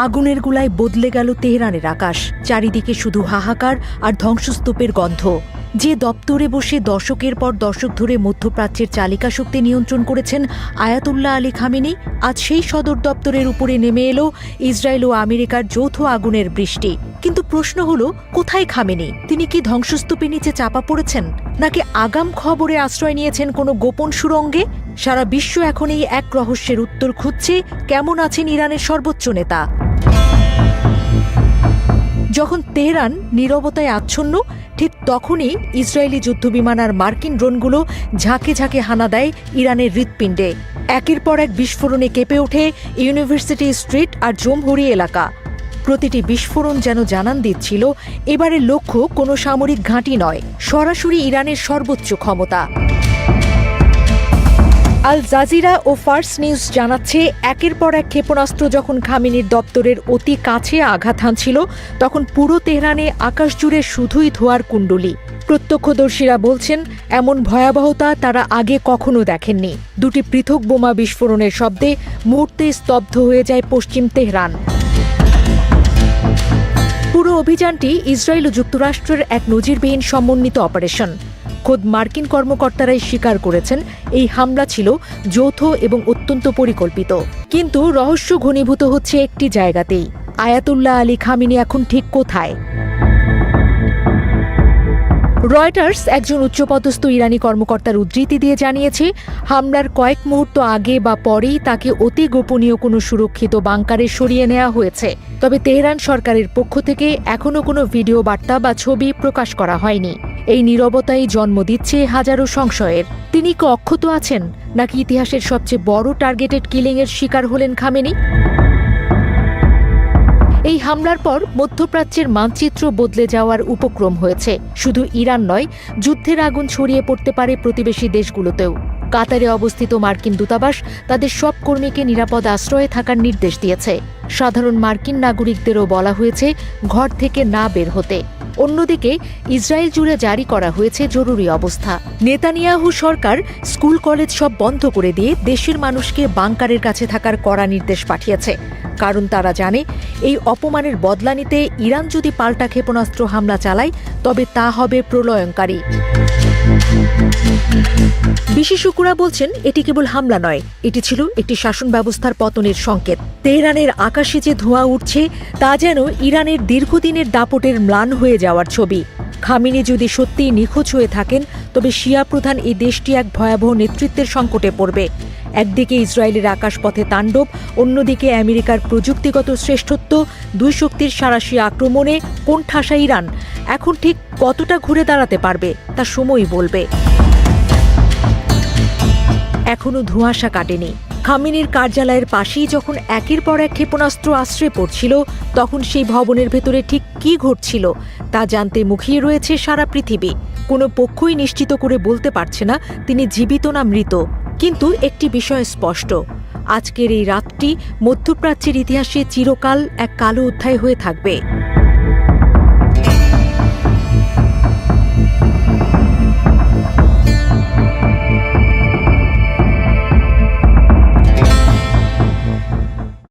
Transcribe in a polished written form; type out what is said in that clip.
আগুনের গোলায় বদলে গেল তেহরানের আকাশ। চারিদিকে শুধু হাহাকার আর ধ্বংসস্তূপের গন্ধ। যে দপ্তরে বসে দশকের পর দশক ধরে মধ্যপ্রাচ্যের চালিকা শক্তি নিয়ন্ত্রণ করেছেন আয়াতুল্লাহ আলী খামেনি, আজ সেই সদর দপ্তরের উপরে নেমে এলো ইসরায়েল ও আমেরিকার যৌথ আগুনের বৃষ্টি। কিন্তু প্রশ্ন হলো, কোথায় খামেনি? তিনি কি ধ্বংসস্তূপের নিচে চাপা পড়েছেন, নাকি আগাম খবরে আশ্রয় নিয়েছেন কোনো গোপন সুড়ঙ্গে? সারা বিশ্ব এখন এই এক রহস্যের উত্তর খুঁজছে, কেমন আছেন ইরানের সর্বোচ্চ নেতা। যখন তেহরান নীরবতায় আচ্ছন্ন, ঠিক তখনই ইসরায়েলি যুদ্ধবিমান আর মার্কিন ড্রোনগুলো ঝাঁকে ঝাঁকে হানা দেয় ইরানের হৃৎপিণ্ডে। একের পর এক বিস্ফোরণে কেঁপে ওঠে ইউনিভার্সিটি স্ট্রিট আর জমহুরি এলাকা। প্রতিটি বিস্ফোরণ যেন জানান দিচ্ছিল, এবারের লক্ষ্য কোনো সামরিক ঘাঁটি নয়, সরাসরি ইরানের সর্বোচ্চ ক্ষমতা। আল জাজিরা ও ফার্স নিউজ জানাচ্ছে, একের পর এক ক্ষেপণাস্ত্র যখন খামেনির দপ্তরের অতি কাছে আঘাত হানছিল, তখন পুরো তেহরানে আকাশ জুড়ে শুধুই ধোঁয়ার কুণ্ডলী। প্রত্যক্ষদর্শীরা বলছেন, এমন ভয়াবহতা তারা আগে কখনো দেখেননি। দুটি পৃথক বোমা বিস্ফোরণের শব্দে মুহূর্তে স্তব্ধ হয়ে যায় পশ্চিম তেহরান। পুরো অভিযানটি ইসরায়েল ও যুক্তরাষ্ট্রের এক নজিরবিহীন সমন্বিত অপারেশন। খোদ মার্কিন কর্মকর্তারাই স্বীকার করেছেন, এই হামলা ছিল যৌথ এবং অত্যন্ত পরিকল্পিত। কিন্তু রহস্য ঘনীভূত হচ্ছে একটি জায়গাতেই, আয়াতুল্লাহ আলী খামেনি এখন ঠিক কোথায়? রয়টার্স একজন উচ্চপদস্থ ইরানি কর্মকর্তার উদ্ধৃতি দিয়ে জানিয়েছে, হামলার কয়েক মুহূর্ত আগে বা পরেই তাকে অতি গোপনীয় কোনো সুরক্ষিত বাংকারে সরিয়ে নেওয়া হয়েছে। তবে তেহরান সরকারের পক্ষ থেকে এখনও কোনো ভিডিও বার্তা বা ছবি প্রকাশ করা হয়নি। এই নীরবতাই জন্ম দিচ্ছে হাজারো সংশয়ের। তিনি কি অক্ষত আছেন, নাকি ইতিহাসের সবচেয়ে বড় টার্গেটেড কিলিংয়ের শিকার হলেন খামেনি? এই হামলার পর মধ্যপ্রাচ্যের মানচিত্র বদলে যাওয়ার উপক্রম হয়েছে। শুধু ইরান নয়, যুদ্ধের আগুন ছড়িয়ে পড়তে পারে প্রতিবেশী দেশগুলোতেও। কাতারে অবস্থিত মার্কিন দূতাবাস তাদের সব কর্মীকে নিরাপদ আশ্রয়ে থাকার নির্দেশ দিয়েছে। সাধারণ মার্কিন নাগরিকদেরও বলা হয়েছে ঘর থেকে না বের হতে। অন্যদিকে ইসরায়েল জুড়ে জারি করা হয়েছে জরুরি অবস্থা। নেতানিয়াহু সরকার স্কুল কলেজ সব বন্ধ করে দিয়ে দেশের মানুষকে বাংকারের কাছে থাকার কড়া নির্দেশ পাঠিয়েছে। কারণ তারা জানে, এই অপমানের বদলা নিতে ইরান যদি পাল্টা ক্ষেপণাস্ত্র হামলা চালায়, তবে তা হবে প্রলয়ঙ্কারী। বিশেষজ্ঞরা বলছেন, এটি কেবল হামলা নয়, এটি ছিল একটি শাসন ব্যবস্থার পতনের সংকেত। তেহরানের আকাশে যে ধোঁয়া উঠছে, তা যেন ইরানের দীর্ঘদিনের দাপটের ম্লান হয়ে যাওয়ার ছবি। খামেনি যদি সত্যিই নিখোঁজ হয়ে থাকেন, তবে শিয়া প্রধান এই দেশটি এক ভয়াবহ নেতৃত্বের সংকটে পড়বে। একদিকে ইসরায়েলের আকাশপথে তাণ্ডব, অন্যদিকে আমেরিকার প্রযুক্তিগত শ্রেষ্ঠত্ব। দুই শক্তির সাঁড়াশি আক্রমণে কোণঠাসা ইরান এখন ঠিক কতটা ঘুরে দাঁড়াতে পারবে, তা সময়ই বলবে। এখনও ধোঁয়াশা কাটেনি। খামেনির কার্যালয়ের পাশেই যখন একের পর এক ক্ষেপণাস্ত্র আশ্রয় পড়ছিল, তখন সেই ভবনের ভেতরে ঠিক কী ঘটছিল তা জানতে মুখিয়ে রয়েছে সারা পৃথিবী। কোনো পক্ষই নিশ্চিত করে বলতে পারছে না তিনি জীবিত না মৃত। কিন্তু একটি বিষয় স্পষ্ট, আজকের এই রাতটি মধ্যপ্রাচ্যের ইতিহাসে চিরকাল এক কালো অধ্যায় হয়ে থাকবে।